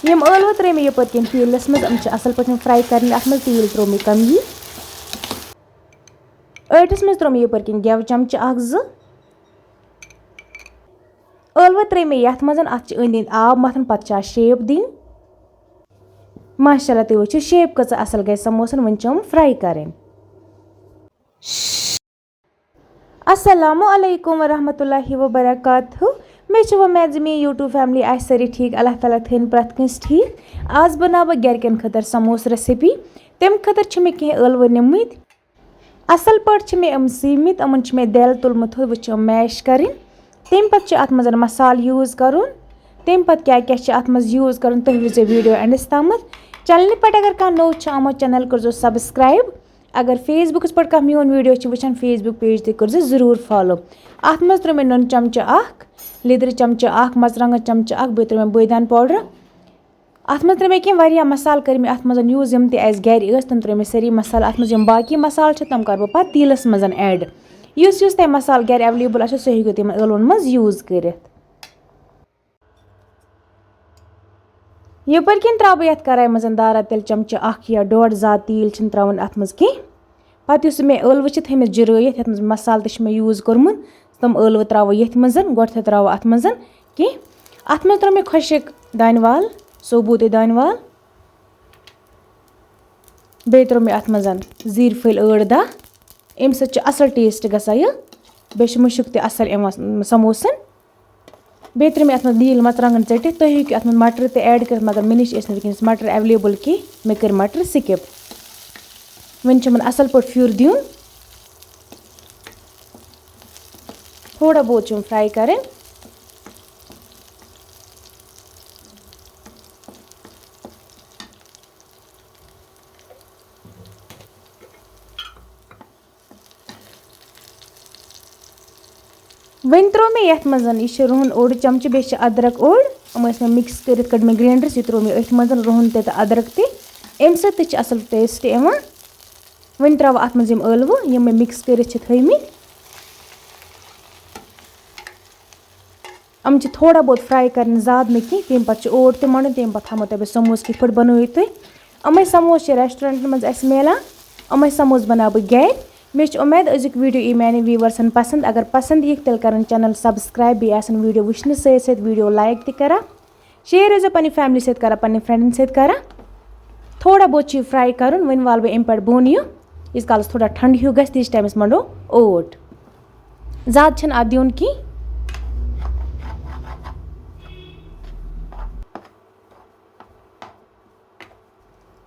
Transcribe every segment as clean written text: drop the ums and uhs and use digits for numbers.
यम ٲلوٕ त्रे मे यपत कन तेलस मज असल पे फ्राई कर अत मज तेल त्रो मे कमी ٲٹس मज त्रो मे यपर कन गेव चमच अख जो ٲلوٕ त्रे मे यथ मज अत अंद अंद आब मथन पे शेप दिन माशाल्लाह तुम वो शेप कच असल गई समोसन वन चम फ्राई करें। अस्सलामु अलैकुम वरहमतुल्लाहि वबरकातुहू मे उम्मीद मे यूट्यूब फैमिली आ सारी ठीक अल्लाह ताला थन प्रत कंस ठीक। आज बनाव गरकन खतर समोस रेसिपी तम खतर मे कह ٲلوٕ निमित असल पे मे सीमित अमन मे दिल तुलमुत वो मैश करें तम पे अत मज मसाल यूज कर तम पे क्या अत मज यूज कर तुम वो वीडियो एंडस तम चैनल पे अगर कह नौ आमुत चैनल कर सब्सक्राइब अगर फेसबुक पे कह मोन वीडियो वुचान फेसबुक पेज कर जरूर फॉलो। अत मज त्रो मे नुन चमच अख लिदर चमच अख मरचांगन चमच अख बे त्रो मे बैदान पाउडर अत मज त्रो मे कह मसाल कर मे अत मज यूज यम गर तम त्रो मे सारी मसाल अत मज बाकी मसाल तम कर पे तेलस मज ऐड युस तह मसाल गर एवेलेबल आ सह हेकु तम ٲلون मज यूज कर। यपर कन त्रा बह कराई मज दारा तेल चमच अख या डोड जा तेल त्रावन अत मज कह पे मे ٲلوٕ थमित जरत ये मसाल मे यूज कोर्मुत तम ٲلوٕ त्रो ये मज गोड त्रो अत मज कह अत मज त्रो मे खुशक दानवाल सोबूत दानवाल बे त्रो मे अत मज जीर फल 8-10 अम सत असल टेस्ट गसान यह बे मुशक त असल समोसन बे त्रो मे अत मज नील मरचांगन टित तुम हेकु अत मटर त ऐड कर मगर मे निश वनस मटर एवेलेबल कह मे कर मटर स्किप वन असल पे फ्यूर दिन थोड़ा बहुत फ्राई करें। वन त्रो मे ये मज यह रुहन 1 चमच बे अदरक 1 मे मिक्स कर कड़ मे ग्राइंडर्स यह त्रो मे अथ मज रुहन ते अदरक तम सत असल टेस्ट वन त्रा अत मज ٲلوٕ यम मे मिक्स कर थमित अम थोड़ा बहुत फ्राई कर ज्यादा न कह तम पे ओट त मड़न तम पे थमो तह समोस कित पे बनोत तुम अमे समोस रेस्टोरेंट मज मिलान अमे समोस बनाव बह गर मे उम्मीद अजुक वीडियो यी माने व्यूवर्सन पसंद अगर पसंद यी तेल कर चैनल सब्सक्राइब बे वीडियो वुचन सत वीडियो लाइक तरा शेयर रोजो पन्न फैमिली सत करा पन्न फ्रेंडन सत करा थोड़ा बहुत फ्राई कर वन वाल बह अम पे बोन यह इस काल थोड़ा ठंड हूँ गस तीस टाइमस मंडो ओट ज्यादा अत दिन कह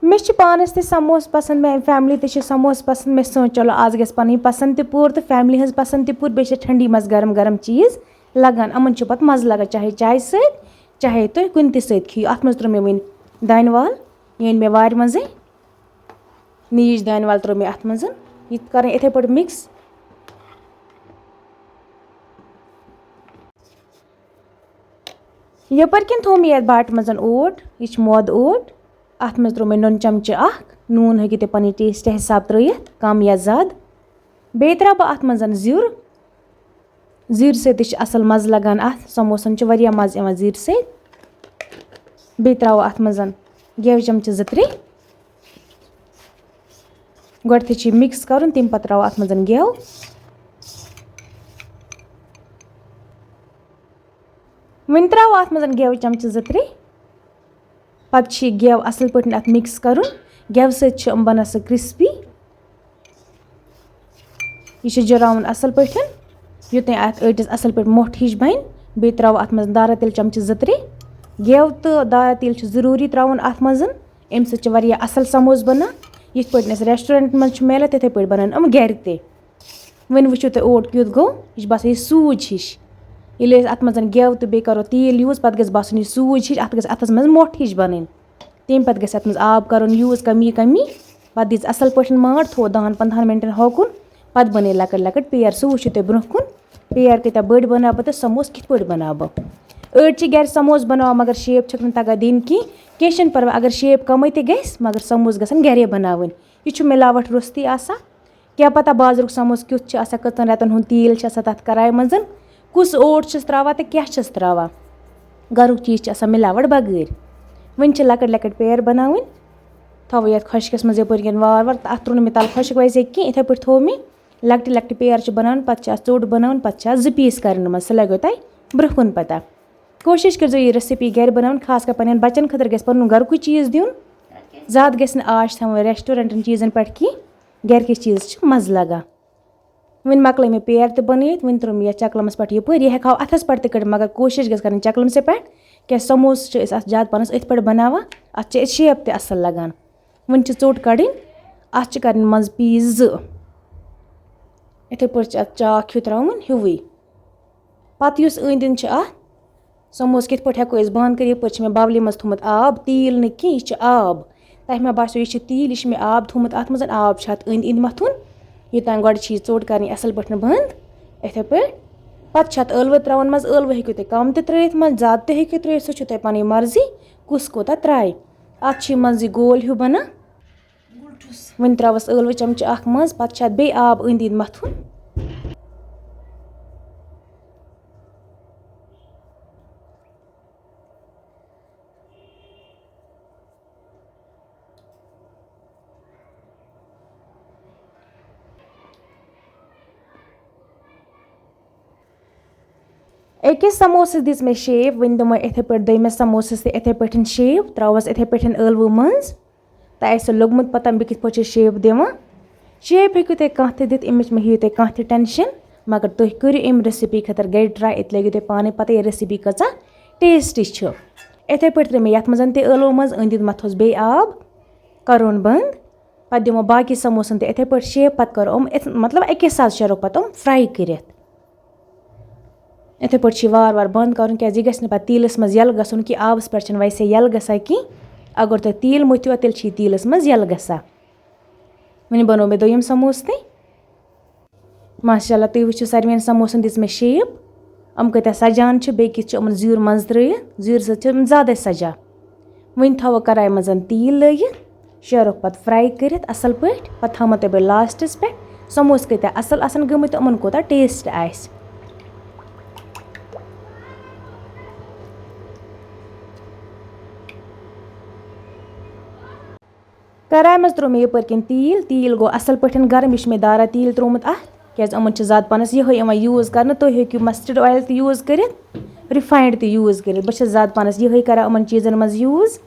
मे पानस ते समोस पसंद मे फैमिली ते समोस पसंद मे सोच चलो आज गस पन पसंद ते पूर तो फैमिली हज पसंद ते पूर बे ठंडी मज गरम गरम चीज लगान अमन पे मज लगा चाहे चाय सत चाहे तुम कुन ते सत खियो अत मज त्रो मे वन दानवाल ये मे वार मजे नीज दानवाल त्रो मे अत मज यह कर इथे पे मिक्स यपर कन थो मे बाट मज ओट यह मोद ओट अत मज त्रो मे नुन चमच अख नून हेकु तुम पन्न टेस्ट हिसाब त्रित कम या ज्यादा बे त्रा बह अत मज जीर सत असल मज लगान अत समोसन मज यवान जीर सत बे त्रो अत मज गेव चमच 2-3 गोड थे मिक्स कर तम पे त्रो अत मज गेव वन त्रो अत मज गेव चमच 2-3 पे गेव असल पे अत मिक्स कर गेव सत बना सह क्रिस्पी यह जरावन असल पे युत अत आटिस असल पे मोट हिश बन बे त्रो अत मज दारा तेल चमच 2-3 गेव तो दारा तेल जरूरी त्रावन अत मज अम सत असल समोस बना यथ पे रेस्टोरेंट मज मिलान तिथे पे बनान अम गर ते वन वो तुम ओट क्युत गो यह बसान यह सूज हिश ये अत मज गेव तो बे करो तेल यूज पे गस बासन यह सूज हिश अत गस अथस मज मोट हिश बन तम पे गस अत मज आब कर यूज कमी कमी पे दिज असल पे मार थो 10-15 मिनटन होकुन पे बन लकट लकट पेयर सह वो तुम ब्रोह कुन पेयर कत बड़ बना तो समोस कित पे बनाव अड़ गर समोस बनाव मगर शेप छक तगा दिन कह पर अगर शेप कम त गस मगर समोस गसन गरे बनावन यह मिलावट रुस्ती क्या पता बाजरुक समोस क्युत कतन रेतन हुंद तेल तथ कराय मज कुस ओट त्रा तो क्या त्रा गरुक चीज मिलावट बगैर वहीं छ लकट लकट पेयर बनावन थो ये खुशकस मज यपन वार वार अत त्रो मे तल खुशक वैसे कह इथे पे थो मे लकट लकट पेयर बनान पे चोट बनान पे 2 पीस कर मज सह लगो तह ब्रोह कुन पता कोशिश कर ये रेसिपी घर बनान खास कर पन बचन खतर गस पन घर चीज़ दिन ज़्यादा गस आश थवन रेस्टोरेंटन चीज़न पे कह घर के चीज़ मज़ लगा वन मकल मे पेयर तो बनित वन त्रो मे चकलमस पे यह हेको अथस पे कड़ मगर कोशिश गस कर चकलम से पे क्या समोस ज्यादा पनस अथ पे बनावा अत शेप ते असल लगान वन चोट कड़ अत कर मज पीस 2 इथे पे चाक हूँ त्रावन हूँ पत अंद अंद समोस कित पे हेको बंद कर ये मे बावली मज थोमुत आब तील न कह यह आब तह मे बासो यह तील यह मे आब थोमुत अत मज आब अत अंद अंद मथुन योतान गो चोट कर असल पे बंद इथे पे पे ळव त्रावन मज ळव हेकु तुम कम त्रित मज ज्यादा ते हेकु त्रित सह तुम पन मर्जी कुस कोता त्राय अत मज गोल हूँ बना वन त्रावस ळव चमच अख मज पे बे आब अंद अंद मथुन अकिस समोसस दिस मे शेप वन दम इथे पे दमस समोसस ते इथे पे शेप त्रावस इथे पे ळव मज तह लोगमुत पता बह कित पे शेप दिवान शेप हेकु तुम कह दित अमिच मे तुम कह टेंशन मगर तुम करो अम रेसिपी खतर घर ट्राई इत लगे तुम पाने पता यह रेसिपी कचा टेस्टी इथे पे त्रे मे ये मज ळव मज अंद अंद मथोस बे आब करोन बंद पे दिमो बाकी समोसन इथे पे शेप पे करो मतलब अकिस साथ शरो पे फ्राई कर इथे पे वार वार बंद कर क्या गि तीलस मज यल गसन कि आबस पे वैसे यल गसा कह अगर तुम तील मुथो तेल तीलस मज यल गसा वन बनो मे दोयम समोस ते माशाल्लाह तुम वो सारे समोसन दिस मे शेप अम कत सजान बे किस जीर मज त्रत जीर सम ज्यादा सजा वन थो कराय मज तील लगित शेरो पे फ्राई कर असल पे थो तुम लास्टस पे समोस कत असल गमत अमन कोता टेस्ट आस कराय मज त्रो मे यपर किन तील गो असल पे गर्म यह मे दारा तील त्रोमुत क्या अमन ज्यादा पनस यह यूज़ कर तुम हेकू मस्टर्ड ऑयल तो यूज़ कर रिफाइंड तो यूज़ कर बहुत ज्यादा पनस यह कर अमन चीज़न मज यूज़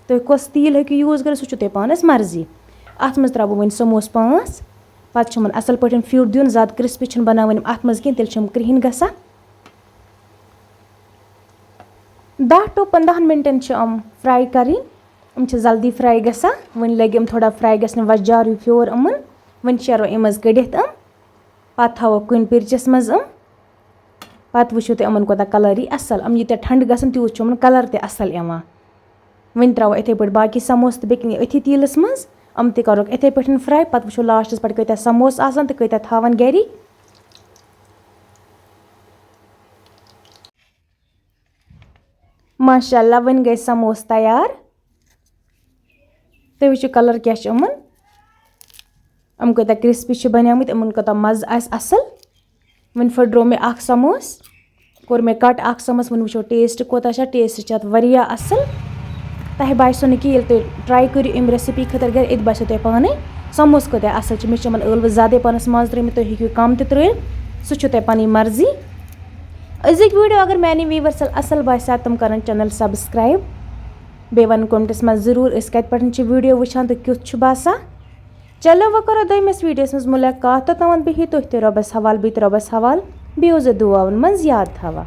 तुम कस तील हेकू यूज़ कर सह तुम पानस मर्जी अत मज त्रो वन समोस 5 पे असल पे फ्यूट दिन ज्यादा क्रिस्पी बनावन अत मज कह तेल क्रिहन गसा 10 to 15 मिनटन फ्राई करें जल्दी फ्राई गसा वन लगे थोड़ा फ्राई गस वजार फ्योर अमन वन शेरो मज कड़ित पे थो कुन पिरचस मज पे वो तुम अमन कोता कलर यी असल यूत ठंड गसन तूत कलर ते असल वन त्रो इथे पे बाकी समोस तो बेकिन अथी तीलस मज ते करो इथे पे फ्राई पे वो लास्टस पे कत समोस आसान तो कत थवन गरी माशाल्लाह वन गई समोस तैयार तुम वो कलर क्या अम कत क्रिस्पी बनियामत अमन कत मज़ असल वन फड्रो मे समोस कोर मे कट समोस वन वो टेस्ट कोता टेस्ट वारिया असल तह बासो न कि तुम ट्राई करो अम रेसिपी खतर घर ये बासो तुम पाने समोस कत असल मे ळव ज्यादा पनस मज त्रित तुम हेकू कम त्रित सह तुम पन मर्जी अजिक वीडियो अगर मानी व्यूवर्स असल बासा तुम कर चैनल सब्सक्राइब बे वन कमेंटस में जरूर कत पे वीडियो वुचान तो क्युथ बासा चलो वो करो दमस वीडियोस मज मुलाकात तो तवन बही तुह ते रबस हवाल बीत रबस हवाल बेओ दुआन मज याद थवा।